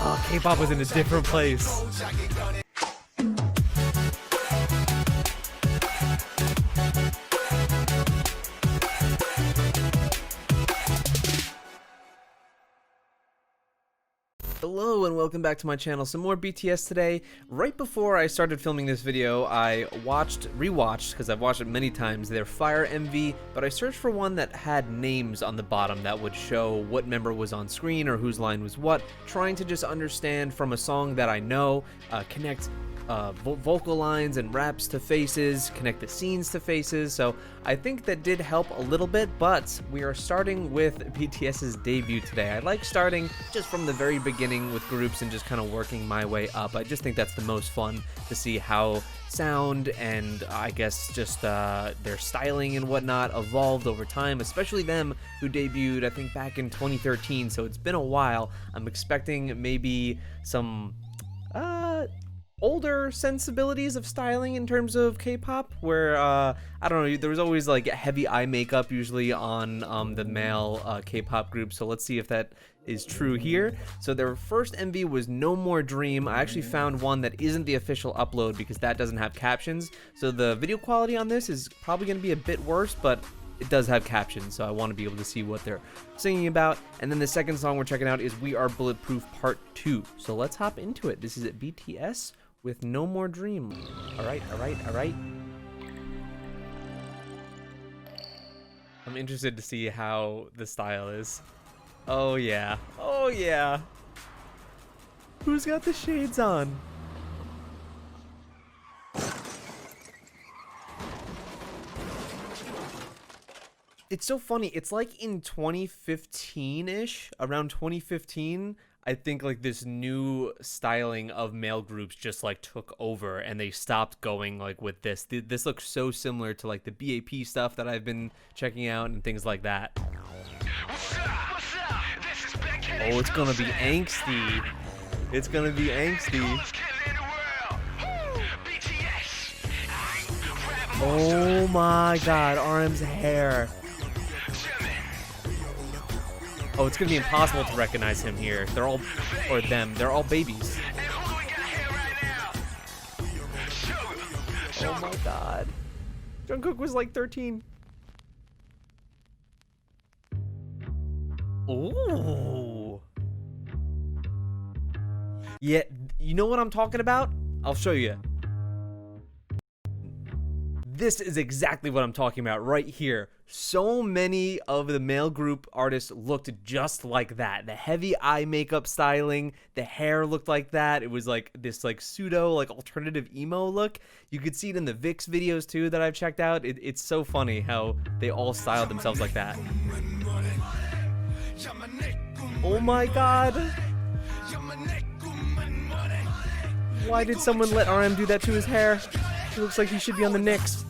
Oh, K-pop was in a different place. Hello and welcome back to my channel. Some more BTS today. Right before I started filming this video, I rewatched, because I've watched it many times, their Fire MV, but I searched for one that had names on the bottom that would show what member was on screen or whose line was what, trying to just understand from a song that I know, connect vocal lines and raps to faces, connect the scenes to faces. So I think that did help a little bit, but we are starting with BTS's debut today. I like starting just from the very beginning with groups and just kind of working my way up. I just think that's the most fun to see how sound and I guess just their styling and whatnot evolved over time, especially them who debuted I think back in 2013, so it's been a while. I'm expecting maybe some older sensibilities of styling in terms of K-pop, where I don't know, there was always like heavy eye makeup usually on the male K-pop group, so let's see if that is true here. So their first MV was No More Dream. I actually found one that isn't the official upload because that doesn't have captions, so the video quality on this is probably going to be a bit worse, but it does have captions, so I want to be able to see what they're singing about. And then the second song we're checking out is We Are Bulletproof Part 2. So let's hop into it. This is at BTS with No More Dream. Alright. I'm interested to see how the style is. Oh yeah. Who's got the shades on? It's so funny. It's like in 2015-ish, around 2015, I think like this new styling of male groups just like took over and they stopped going like with this. This looks so similar to like the BAP stuff that I've been checking out and things like that. Oh, it's gonna be angsty. It's gonna be angsty. Oh my god, RM's hair. Oh, it's gonna be impossible to recognize him here. They're all, or them, they're all babies. Oh my god. Jungkook was like 13. Ooh. Yeah, you know what I'm talking about? I'll show you. This is exactly what I'm talking about right here. So many of the male group artists looked just like that. The heavy eye makeup styling, the hair looked like that. It was like this like pseudo like alternative emo look. You could see it in the VIX videos too that I've checked out. It's so funny how they all styled themselves like that. Oh my god. Why did someone let RM do that to his hair? He looks like he should be on the Knicks.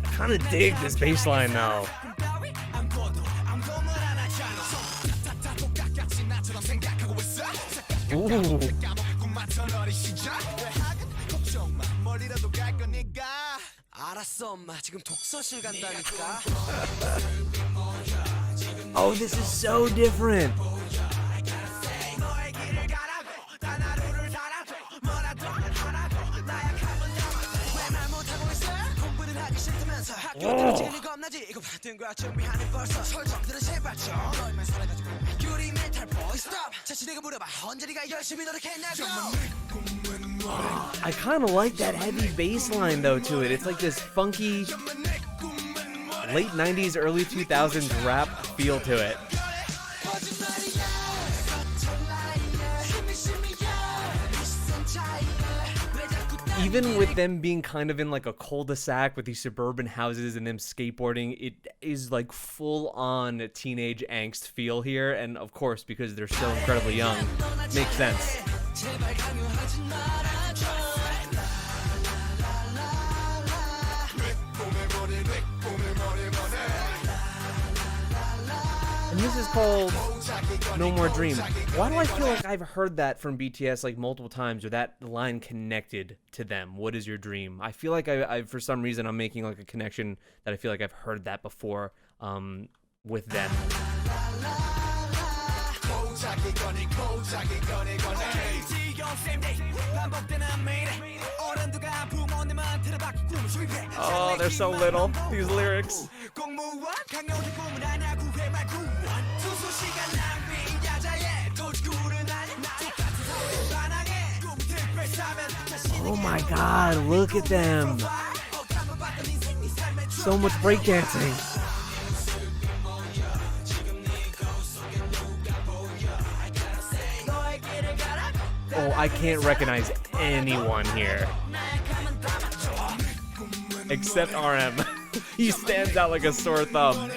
I kind of dig this bass line now. Ooh. Oh, this is so different. Oh. I kind of like that heavy bass line though to it. It's like this funky late 90s, early 2000s rap feel to it. Even with them being kind of in like a cul-de-sac with these suburban houses and them skateboarding, it is like full on teenage angst feel here. And of course, because they're still incredibly young, makes sense. And this is called No More Dream. Why do I feel like I've heard that from BTS like multiple times, or that line connected to them? What is your dream? I feel like I for some reason I'm making like a connection that I feel like I've heard that before. with them. Oh, they're so little, these lyrics. Oh my god, look at them. So much breakdancing. Oh, I can't recognize anyone here. Except RM. He stands out like a sore thumb.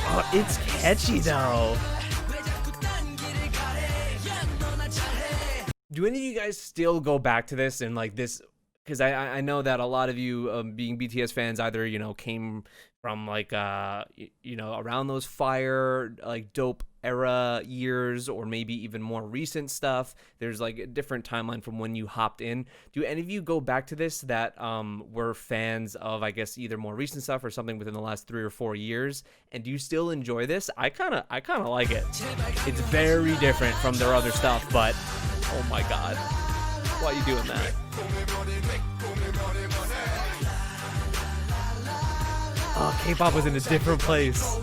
Oh, it's catchy though. Do any of you guys still go back to this and like this? Because I know that a lot of you being BTS fans either, you know, came from like, you know, around those fire, like dope era years, or maybe even more recent stuff. There's like a different timeline from when you hopped in. Do any of you go back to this that were fans of, I guess, either more recent stuff or something within the last 3 or 4 years? And do you still enjoy this? I kind of like it. It's very different from their other stuff, but oh my God, why are you doing that? Oh, K-pop was in a different place.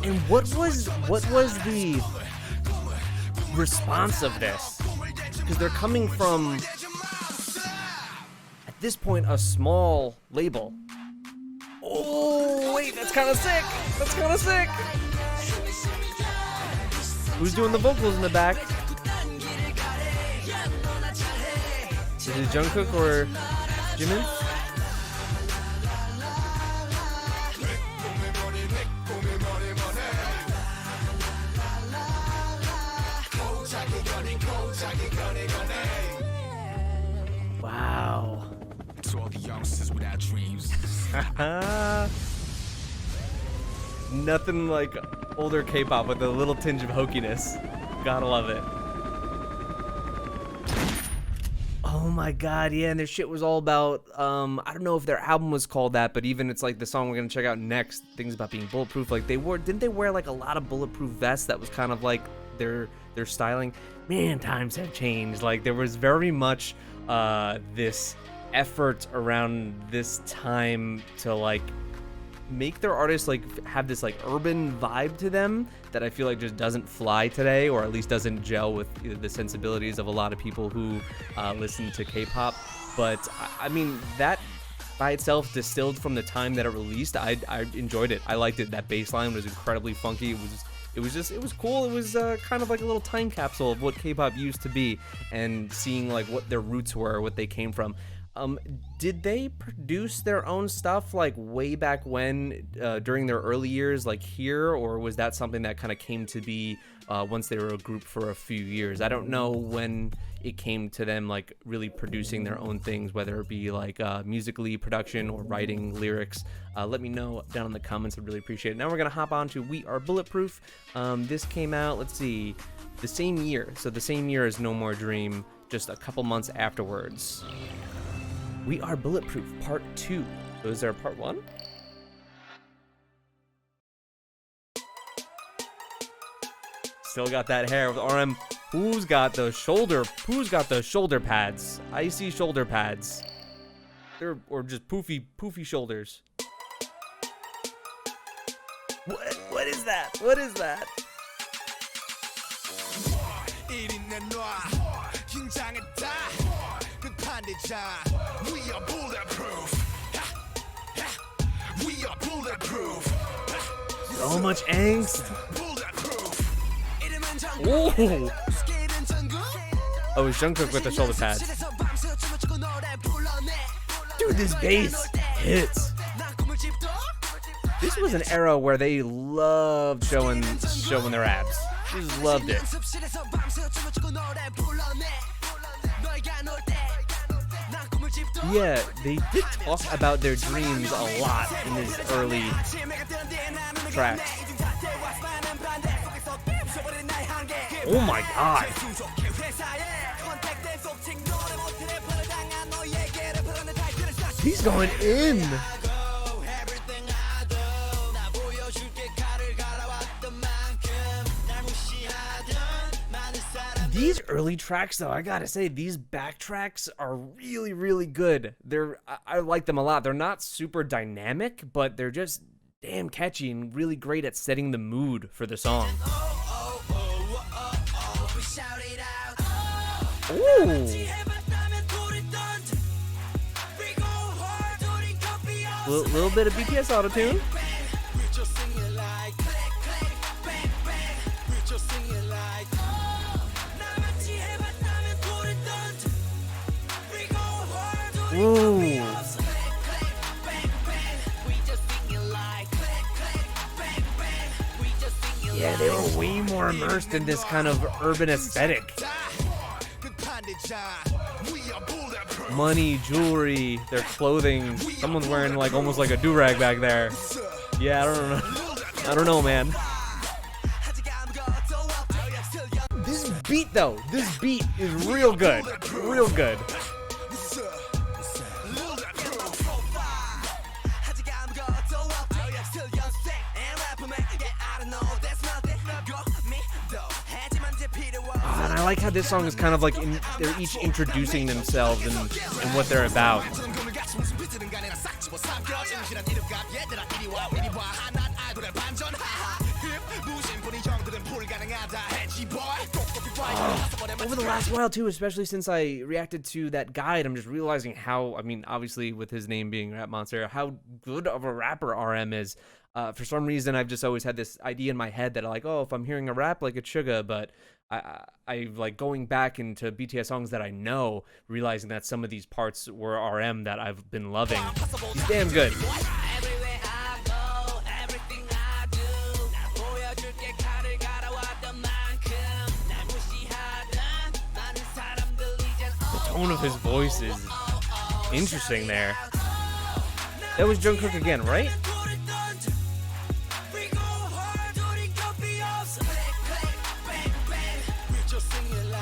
And what was the response of this? Because they're coming from, at this point, a small label. Oh, wait, that's kind of sick. That's kind of sick. Who's doing the vocals in the back? Is it Jungkook or Jimin? Wow. To all the youngsters without dreams. Nothing like older K-pop with a little tinge of hokiness. Gotta love it. Oh my God, yeah, and their shit was all about, I don't know if their album was called that, but even it's like the song we're gonna check out next, things about being bulletproof, like didn't they wear like a lot of bulletproof vests? That was kind of like their styling. Man, times have changed. Like there was very much this effort around this time to like make their artists like have this like urban vibe to them that I feel like just doesn't fly today, or at least doesn't gel with the sensibilities of a lot of people who listen to K-pop. But I mean, that by itself, distilled from the time that it released, I enjoyed it. I liked it. That bass line was incredibly funky. It was cool. It was kind of like a little time capsule of what K-pop used to be, and seeing like what their roots were, what they came from. Did they produce their own stuff like way back when, during their early years, like here, or was that something that kind of came to be once they were a group for a few years? I don't know when it came to them like really producing their own things, whether it be like musically production or writing lyrics. Let me know down in the comments. I'd really appreciate it. Now we're gonna hop on to We Are Bulletproof. This came out, let's see, the same year. So the same year as No More Dream, just a couple months afterwards. We Are Bulletproof Part 2. So is there a Part 1? Still got that hair with RM. Who's got the shoulder pads? Icy shoulder pads. Or just poofy shoulders. What is that? What is that? We are bulletproof. We are bulletproof. So much angst. Ooh. Oh, it's Jungkook with the shoulder pads. Dude, this bass hits. This was an era where they loved showing their abs. Just loved it. Yeah, they did talk about their dreams a lot in this early tracks. Oh my god. He's going in. These early tracks, though, I gotta say, these backtracks are really, really good. I like them a lot. They're not super dynamic, but they're just damn catchy and really great at setting the mood for the song. Ooh. Little bit of BTS autotune. Ooh. Yeah, they were way more immersed in this kind of urban aesthetic. Money, jewelry, their clothing. Someone's wearing like almost like a do-rag back there. Yeah, I don't know. I don't know, man. This beat though, this beat is real good. Real good. And I like how this song is kind of like they're each introducing themselves and what they're about. Over the last while too, especially since I reacted to that guide, I'm just realizing how, I mean, obviously with his name being Rap Monster, how good of a rapper RM is. For some reason, I've just always had this idea in my head that like, oh, if I'm hearing a rap, like it's Suga, but I like going back into BTS songs that I know, realizing that some of these parts were RM that I've been loving. He's damn good. The tone of his voice is interesting there. That was Jungkook again, right?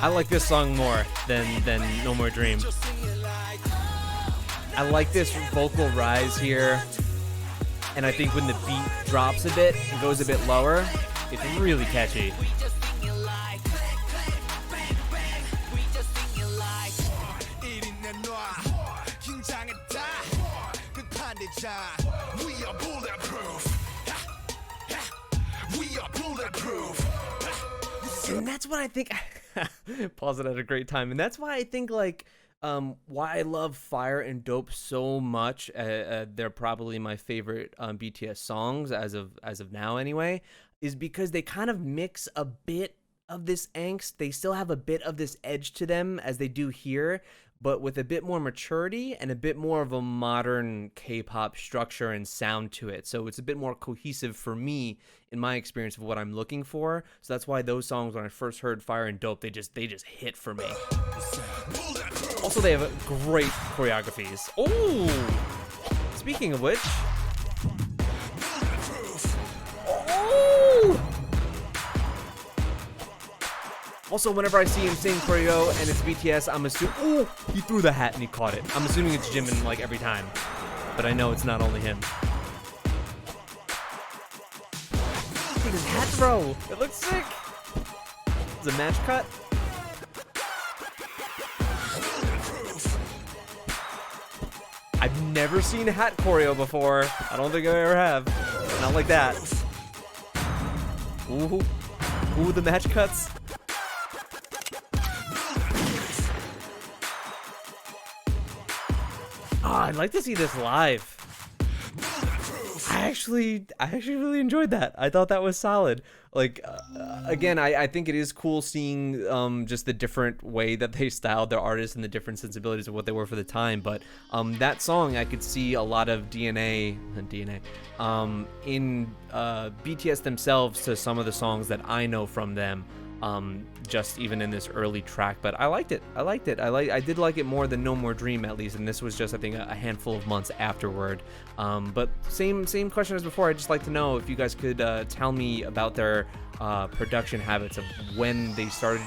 I like this song more than No More Dream. I like this vocal rise here, and I think when the beat drops a bit and goes a bit lower, it's really catchy. We are bulletproof. We are bulletproof. And that's what I think. Pause it at a great time. And that's why I think like why I love Fire and Dope so much. They're probably my favorite BTS songs as of now anyway, is because they kind of mix a bit of this angst. They still have a bit of this edge to them as they do here, but with a bit more maturity and a bit more of a modern K-pop structure and sound to it. So it's a bit more cohesive for me in my experience of what I'm looking for. So that's why those songs, when I first heard Fire and Dope, they just hit for me. Also, they have great choreographies. Oh, speaking of which, oh. Also, whenever I see him sing choreo and it's BTS, I'm assuming, oh, he threw the hat and he caught it. I'm assuming it's Jimin like every time, but I know it's not only him. Look at his hat throw. It looks sick. It's a match cut. I've never seen a hat choreo before. I don't think I ever have. Not like that. Ooh, ooh, the match cuts. Oh, I'd like to see this live. I actually really enjoyed that. I thought that was solid. Like again, I think it is cool seeing just the different way that they styled their artists and the different sensibilities of what they were for the time. But that song, I could see a lot of DNA in BTS themselves to some of the songs that I know from them. Just even in this early track, but I liked it. I did like it more than No More Dream, at least, and this was just, I think, a handful of months afterward. But same question as before. I'd just like to know if you guys could tell me about their production habits of when they started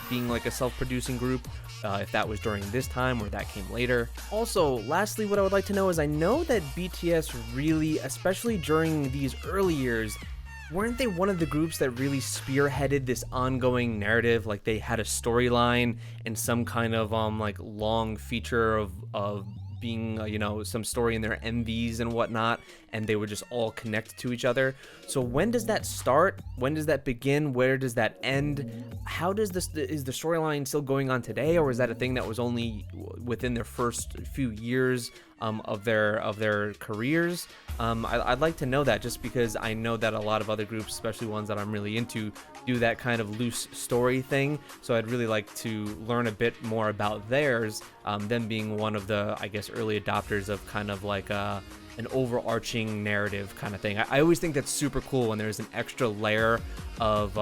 being like a self-producing group, if that was during this time or that came later. Also, lastly, what I would like to know is, I know that BTS really, especially during these early years, weren't they one of the groups that really spearheaded this ongoing narrative? Like, they had a storyline and some kind of like long feature of being some story in their MVs and whatnot, and they would just all connect to each other. So when does that start? When does that begin? Where does that end? How does this, is the storyline still going on today, or is that a thing that was only within their first few years of their careers? I'd like to know that, just because I know that a lot of other groups, especially ones that I'm really into, do that kind of loose story thing. So I'd really like to learn a bit more about theirs, them being one of the, I guess, early adopters of kind of like an overarching narrative kind of thing. I always think that's super cool when there's an extra layer of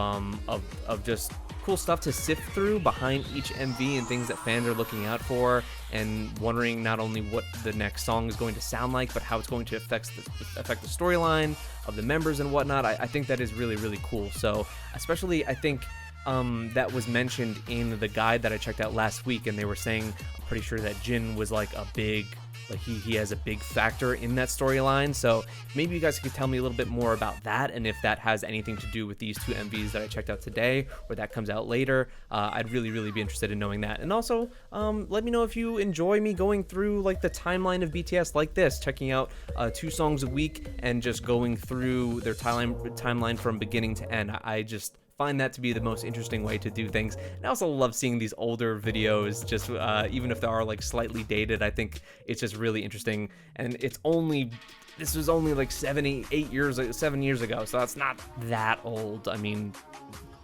just cool stuff to sift through behind each MV and things that fans are looking out for, and wondering not only what the next song is going to sound like, but how it's going to affect the storyline of the members and whatnot. I think that is really, really cool. So especially, I think that was mentioned in the guide that I checked out last week, and they were saying, I'm pretty sure that Jin was like a big, like he has a big factor in that storyline. So maybe you guys could tell me a little bit more about that, and if that has anything to do with these two MVs that I checked out today, or that comes out later. I'd really, really be interested in knowing that. And also, let me know if you enjoy me going through like the timeline of BTS like this, checking out 2 songs a week and just going through their timeline from beginning to end. I just find that to be the most interesting way to do things. And I also love seeing these older videos, just even if they are like slightly dated. I think it's just really interesting, and this was only like 7 years ago, so that's not that old. I mean,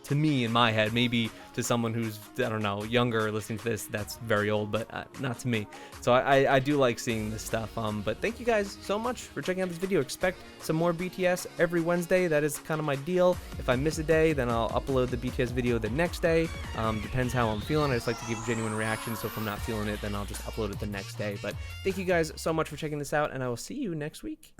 to me, in my head, maybe to someone who's, I don't know, younger listening to this, that's very old, but not to me. So I do like seeing this stuff. But thank you guys so much for checking out this video. Expect some more BTS every Wednesday. That is kind of my deal. If I miss a day, then I'll upload the BTS video the next day. Depends how I'm feeling. I just like to give genuine reactions, so if I'm not feeling it, then I'll just upload it the next day. But thank you guys so much for checking this out, and I will see you next week.